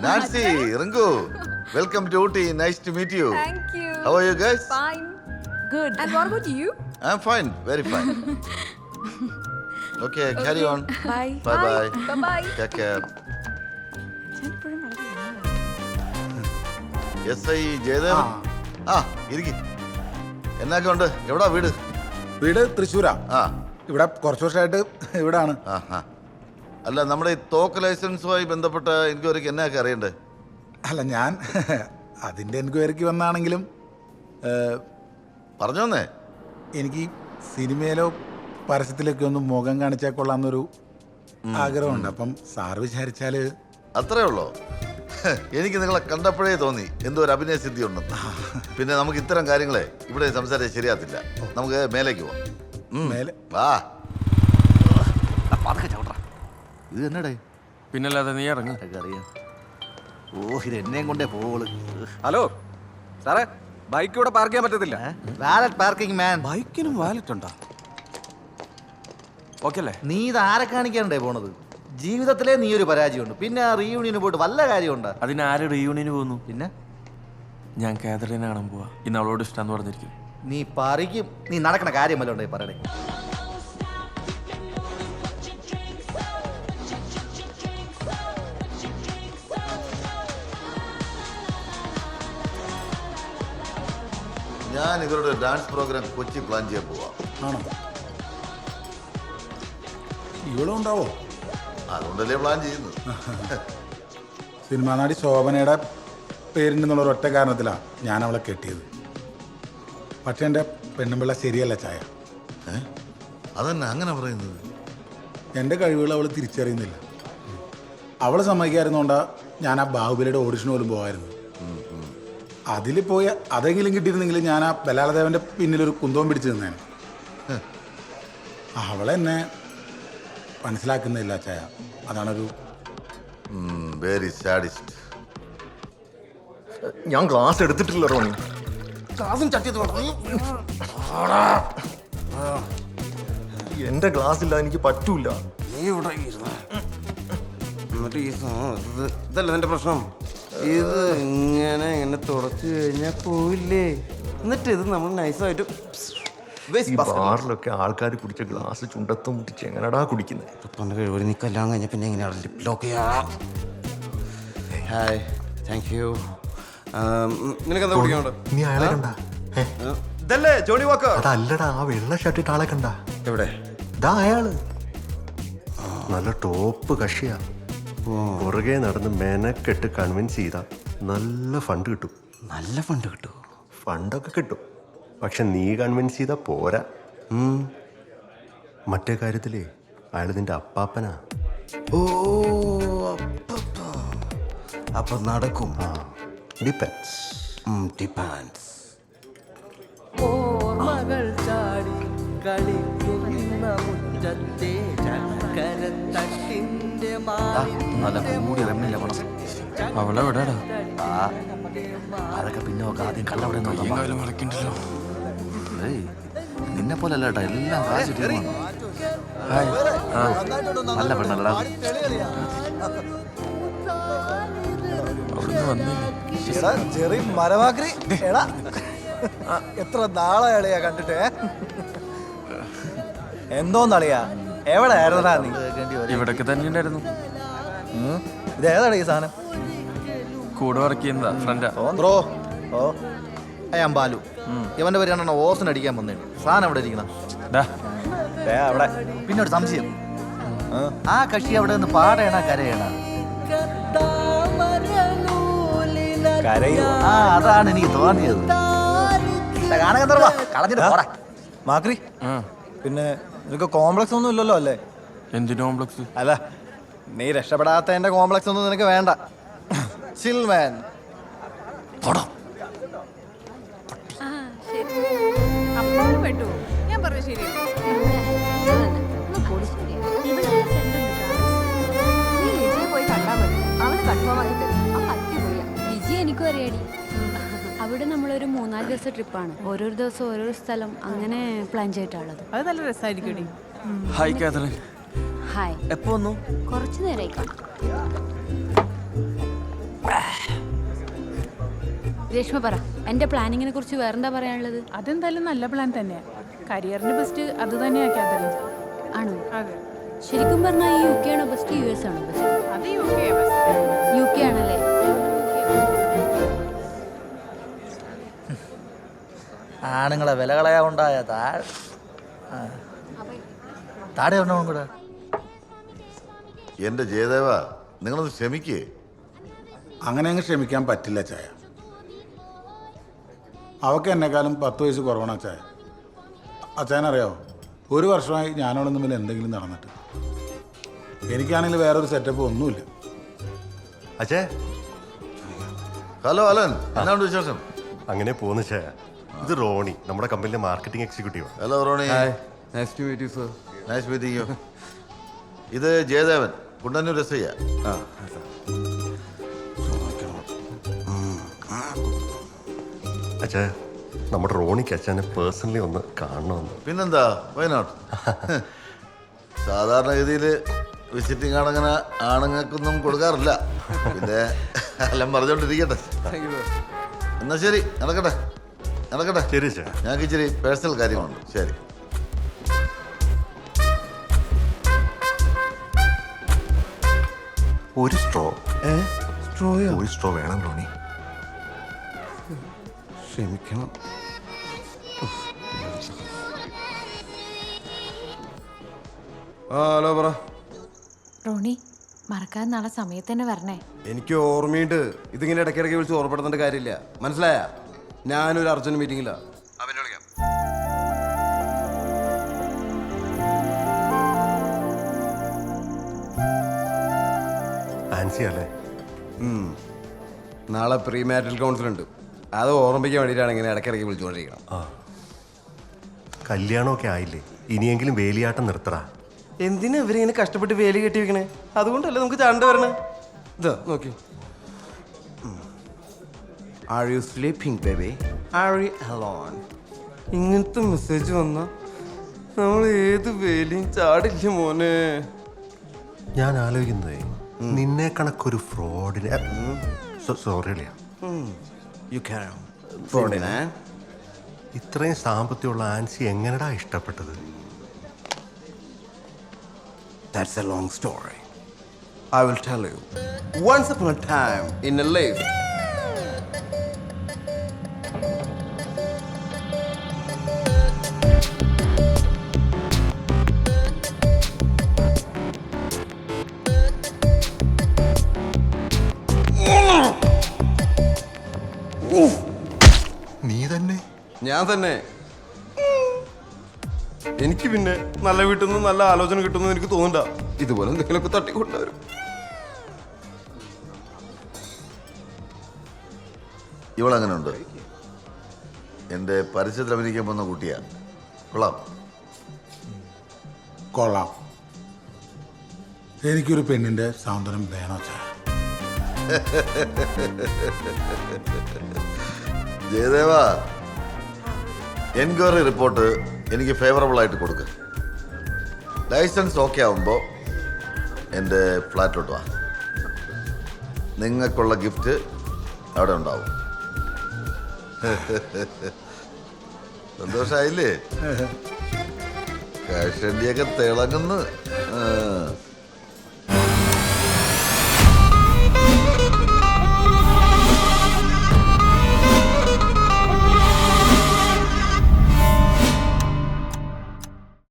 Nancy, Ringu, welcome to Ooty. Nice to meet you. Thank you. How are you guys? Fine. Good. And what about you? I'm fine, very fine. Okay, carry on. Bye. Bye bye. Bye bye. Take care. S I Jayadevan ആ ഇരിക്കി എന്നൊക്കെ ഉണ്ട് എവിടാ വീട്? വീട് തൃശ്ശൂരാ. ആ ഇവിടെ കുറച്ച് വർഷമായിട്ട് ഇവിടാണ്. ആ ആ അല്ല നമ്മുടെ ഈ തോക്ക് ലൈസൻസുമായി ബന്ധപ്പെട്ട എൻക്വയറിക്ക് എന്നൊക്കെ അറിയണ്ടേ? അല്ല ഞാൻ അതിൻ്റെ എൻക്വയറിക്ക് വന്നാണെങ്കിലും പറഞ്ഞോന്നേ. എനിക്ക് ഈ സിനിമയിലോ പരസ്യത്തിലൊക്കെ ഒന്ന് മുഖം കാണിച്ചാൽ കൊള്ളാമെന്നൊരു ആഗ്രഹമുണ്ട്. അപ്പം സാറ് വിചാരിച്ചാൽ അത്രേ ഉള്ളോ? എനിക്ക് നിങ്ങളെ കണ്ടപ്പോഴേ തോന്നി എന്തോ ഒരു അഭിനയ സിദ്ധി ഉണ്ടെന്ന്. പിന്നെ നമുക്ക് ഇത്തരം കാര്യങ്ങളെ ഇവിടെ സംസാരിച്ച് ശരിയാത്തില്ല. നമുക്ക് മേലേക്ക് പോവാം. മേലെ വാ. ഇത് എന്നടേ? പിന്നല്ലാതെ നീ ഇറങ്ങ്. അറിയാം. ഓ ഇത് എന്നെയും കൊണ്ടേ പോള്. ഹലോ സാറേ, ബൈക്ക് ഇവിടെ പാർക്ക് ചെയ്യാൻ പറ്റത്തില്ല. Valet parking man. ബൈക്കിനും വാലറ്റ് ഉണ്ടോ? ഓക്കെ അല്ലേ? നീ ഇത് ആരെ കാണിക്കാണ്ടേ പോണത്? ജീവിതത്തിലെ നീ ഒരു പരാജയമുണ്ട്, പിന്നെ ആ റീയൂണിയന് പോയിട്ട് വല്ല കാര്യമുണ്ടോ? അതിനാര് റീയൂണിയന് പോകുന്നു? പിന്നെ ഞാൻ കാതറിനെ കാണാൻ പോവാ. ഇന്ന് അവളോട് ഇഷ്ടം പറഞ്ഞിരിക്കും. നീ പറിക്കും. നീ നടക്കണ കാര്യമല്ല ഉണ്ടേ പറയണേ. ഞാൻ ഇവരുടെ ഡാൻസ് പ്രോഗ്രാം കൊച്ചി പ്ലാൻ ചെയ്യാൻ പോവാ. ആണോ? ഇവിടെ ഉണ്ടാവോ? അതുകൊണ്ടല്ലേ പ്ലാൻ ചെയ്യുന്നത്. സിനിമാ നടി ശോഭനയുടെ പേരിൻ്റെന്നുള്ള ഒറ്റ കാരണത്തിലാണ് ഞാൻ അവളെ കെട്ടിയത്. പക്ഷെ എൻ്റെ പെണ്ണുമ്പിള്ള ശരിയല്ല ചായ. അതന്നെ അങ്ങനെ പറയുന്നത്. എൻ്റെ കഴിവുകൾ അവൾ തിരിച്ചറിയുന്നില്ല. അവൾ സമ്മതിക്കായിരുന്നോണ്ടാ ഞാൻ ആ ബാഹുബലിയുടെ ഓഡിഷൻ പോലും പോകായിരുന്നു. അതിൽ പോയി അതെങ്കിലും കിട്ടിയിരുന്നെങ്കിൽ ഞാൻ ആ ബലാലദേവൻ്റെ പിന്നിലൊരു കുന്തവും പിടിച്ചു നിന്നേനെ. അവളെന്നെ മനസ്സിലാക്കുന്നില്ല ചായ. അതാണൊരു വെരി സാഡിസ്റ്റ്. ഞാൻ ഗ്ലാസ് എടുത്തിട്ടില്ല റോണി. ഗ്ലാസും ചട്ടി എന്റെ ഗ്ലാസ് ഇല്ല, എനിക്ക് പറ്റൂല. എന്നിട്ട് ഇതല്ല എന്റെ പ്രശ്നം. ഇത് ഇങ്ങനെ ഇങ്ങനെ തുടച്ചു കഴിഞ്ഞാൽ പോയില്ലേ? എന്നിട്ട് ഇത് നമ്മൾ നൈസായിട്ട് ഈ ബാറിലൊക്കെ ആൾക്കാർ കുടിച്ച ഗ്ലാസ് ചുണ്ടത്തും മുട്ടിച്ച് എങ്ങനെടാ കുടിക്കുന്നത്? പണ്ട് കഴിവ് നീ കല്യാണം കഴിഞ്ഞ പിന്നെ എങ്ങനെയാണ് ലിപ് ലോക്ക് ചെയ്യാം? Hi, thank you. നിനക്ക് എന്താ കുടിക്കാനുണ്ട്? നീ അയാളെ കണ്ട? ഇതല്ലേ ജോണി വാക്കർ? അതല്ലടാ, ആ വെള്ള ഷർട്ടിട്ട് ആളെ കണ്ട? എവിടെ? ഇതാ അയാള്. നല്ല ടോപ്പ് കക്ഷിയാ. പുറകെ നടന്ന് മെനക്കെട്ട് കൺവിൻസ് ചെയ്താ നല്ല ഫണ്ട് കിട്ടും. നല്ല ഫണ്ട് കിട്ടും. ഫണ്ടൊക്കെ കിട്ടും, പക്ഷെ നീ കൺവിൻസ് ചെയ്താ പോരാ. മറ്റേ കാര്യത്തിലേ അയാൾ നിന്റെ അപ്പാപ്പനാ. ഓ, അപ്പൊ നടക്കും. ഡിപ്പെൻസ്. ഡിപ്പാൻസ്. ഓർമ്മകൾ ചാടി കളിക്കുന്ന മുറ്റത്തെ ചക്കരത്തട്ടിന്റെ നല്ല കൂടി റമ്മില്ല പണം. അവളെവിടാടാ? അതൊക്കെ പിന്നെ നോക്കാം. ആദ്യം കള്ളവിടെ കാലം കളിക്കണ്ടല്ലോ. നിന്നെ പോലെ അല്ല കേട്ടോ, എല്ലാം കാശ് ടീമാണ്. ഹായ്. ആ നല്ല പെണ്ണല്ലടാ. അവിടുന്ന് വന്നില്ലേ? ചെറിയ മരമാക്രി. എടാ എത്ര നാളെയാളിയാ കണ്ടിട്ട്. എന്തോന്നളിയാ, എവിടെ ആയിരുന്നടാ നീ? ഇവിടൊക്കെ തന്നെ ഉണ്ടായിരുന്നു. ഇതേതാടാ ഈ സാധനം? കൂടെ വർക്ക് ചെയ്യുന്നതാ, ഫ്രണ്ടാ. ബ്രോ, ഓ ഞാൻ ബാലു. ഇവന്റെ പേരാണ് ഓസിന് അടിക്കാൻ വന്നേ. സാധനം അവിടെ ഇരിക്കണം. അവിടെ പിന്നെ ഒരു സംശയം, ആ കക്ഷി അവിടെ നിന്ന് പാടേണ കരയണ? കരയോ? ആ അതാണ് എനിക്ക് തോന്നിയത്. മാക്രി, പിന്നെ നിനക്ക് കോംപ്ലക്സ് ഒന്നും ഇല്ലല്ലോ അല്ലേ? എന്തിനു കോംപ്ലക്സ്? അല്ല, നീ രക്ഷപ്പെടാത്തതിന്റെ കോംപ്ലക്സ് ഒന്നും നിനക്ക് വേണ്ട. ചിൽ മാൻ. ഞാൻ പറഞ്ഞു ശരി. വിജി എനിക്കും അറിയാടി. അവിടെ നമ്മളൊരു 3-4 ദിവസം ട്രിപ്പാണ്. ഓരോരോ ദിവസം ഓരോരോ സ്ഥലം അങ്ങനെ പ്ലാൻ ചെയ്തിട്ടുള്ളത്. അത് നല്ല രസമായിരിക്കും. Hi Catherine. ഹായ്. എപ്പോ വന്നു? കുറച്ചു നേരമായി കാണും. രേഷ്മ പറ, എന്റെ പ്ലാനിങ്ങിനെ കുറിച്ച് വേറെന്താ പറയാനുള്ളത്? അതെന്തായാലും നല്ല പ്ലാൻ തന്നെയാണ്. കരിയറിന്റെ ബെസ്റ്റ് അത് തന്നെയാ കാതറിൻ. ആണോ? അതെ, ശരിക്കും പറഞ്ഞാൽ ഈ UK ആണോ ബെസ്റ്റ്, US ആണോ ബെസ്റ്റ്? അത് UK ബെസ്റ്റ്. UK ആണല്ലേ? ആണുങ്ങളെ വില കളയാണ്ടായ താടെ ഒരെണ്ണം കൂടെ. എന്റെ ജയദേവ, നിങ്ങളൊന്ന് ക്ഷമിക്കേ. അങ്ങനെ അങ്ങ് ക്ഷമിക്കാൻ പറ്റില്ല ചായ. അവക്ക് എന്നെക്കാളും 10 വയസ്സ് കുറവാണ് അച്ചായ. അച്ചായനറിയാവോ, 1 വർഷമായി ഞാനോട് തമ്മിൽ എന്തെങ്കിലും നടന്നിട്ട്. എനിക്കാണെങ്കിൽ വേറൊരു സെറ്റപ്പ് ഒന്നുമില്ല. അച്ഛേ ഹലോ അലൻ, എന്നാണ്ട് വിശേഷം? അങ്ങനെ പോന്നു ചായ. ഇത് റോണി, നമ്മുടെ കമ്പനിയിലെ marketing executive. Hello Ronnie. Nice to meet you sir. Nice meeting you. ഇത് ജയദേവൻ, കുണ്ടന്നൂർ SI. അച്ഛാ, നമ്മുടെ റോണിക്ക് അച്ഛനെ പേഴ്സണലി ഒന്ന് കാണണമെന്ന്. പിന്നെന്താ, വയനാട്. സാധാരണഗതിയിൽ വിസിറ്റിംഗ് ആണങ്ങനെ ആണുങ്ങൾക്കൊന്നും കൊടുക്കാറില്ല. പിന്നെ എല്ലാം പറഞ്ഞോണ്ടിരിക്കട്ടെ. എന്നാ ശരി, നടക്കട്ടെ നടക്കട്ടെ. ശരി അച്ഛാ. ഞങ്ങൾക്ക് ഇച്ചിരി പേഴ്സണൽ കാര്യങ്ങളുണ്ട്. ശരി. ഒരു സ്ട്രോ സ്ട്രോയോ? ഒരു സ്ട്രോ വേണം റോണി. ക്ഷമിക്കണം. ഹലോ പറ. റോണി, മറക്കാതെ നാളെ സമയത്ത് തന്നെ വരണേ. എനിക്ക് ഓർമ്മയുണ്ട്. ഇതിങ്ങനെ ഇടയ്ക്കിടയ്ക്ക് വിളിച്ച് ഓർപ്പെടുത്തേണ്ട കാര്യമില്ല. മനസ്സിലായ? ഞാനൊരു അർജന്റ് മീറ്റിംഗില്ല. അവനെ വിളിക്കാം. ആൻസി അല്ലേ? നാളെ പ്രീ മാരിറ്റൽ കൗൺസിൽ ഉണ്ട്. അത് ഓർമ്മിക്കാൻ വേണ്ടിയിട്ടാണ് ഇങ്ങനെ ഇടയ്ക്കിടയ്ക്ക് വിളിച്ചുകൊണ്ടിരിക്കണം. കല്യാണമൊക്കെ ആയില്ലേ, ഇനിയെങ്കിലും വേലിയാട്ടം നിർത്തറ. എന്തിനാ ഇവരിങ്ങനെ കഷ്ടപ്പെട്ട് വേലി കെട്ടി വെക്കണേ? അതുകൊണ്ടല്ലേ നമുക്ക് ചാണ്ട് വരണേ. ഇതാ നോക്കി. Are you sleeping baby? Are you alone? ഇങ്ങനത്തെ മെസ്സേജ് വന്നാ നമ്മൾ ഏത് വേലിയും ചാടില്ല മോനെ. ഞാൻ ആലോചിക്കുന്നതേ, നിന്നെ കണക്കൊരു ഫ്രോഡിനെ. സോറി അളിയ. യു ക്യാൻ ഫ്രോഡിനെ. ഇത്രയും സാമ്പത്തികമുള്ള ആൻസി എങ്ങനെടാ ഇഷ്ടപ്പെട്ടത്? That's a long story. I will tell you. Once upon a time in a life. നീ തന്നെ? ഞാൻ തന്നെ. എനിക്ക് പിന്നെ നല്ല വീട്ടിൽ നിന്ന് നല്ല ആലോചന കിട്ടുമെന്ന് എനിക്ക് തോന്നണ്ട. ഇതുപോലെ എന്തെങ്കിലുമൊക്കെ തട്ടിക്കൊണ്ടുവരും. ഇവളങ്ങനെ ഉണ്ട്. എൻ്റെ പരസ്യത്തിൽ അഭിനയിക്കാൻ പോകുന്ന കുട്ടിയാ. കൊള്ളാം. കൊള്ളാം. എനിക്കൊരു പെണ്ണിൻ്റെ സൗന്ദര്യം വേണോ ചായ? ജയദേവ, എൻക്വയറി റിപ്പോർട്ട് എനിക്ക് ഫേവറബിൾ ആയിട്ട് കൊടുക്കുക. ലൈസൻസ് ഓക്കെ ആവുമ്പോൾ എൻ്റെ ഫ്ലാറ്റിലോട്ട് വാ. നിങ്ങൾക്കുള്ള ഗിഫ്റ്റ് അവിടെ ഉണ്ടാവും. സന്തോഷമായില്ലേ? കാഷണ്ടിയൊക്കെ തിളങ്ങുന്നു.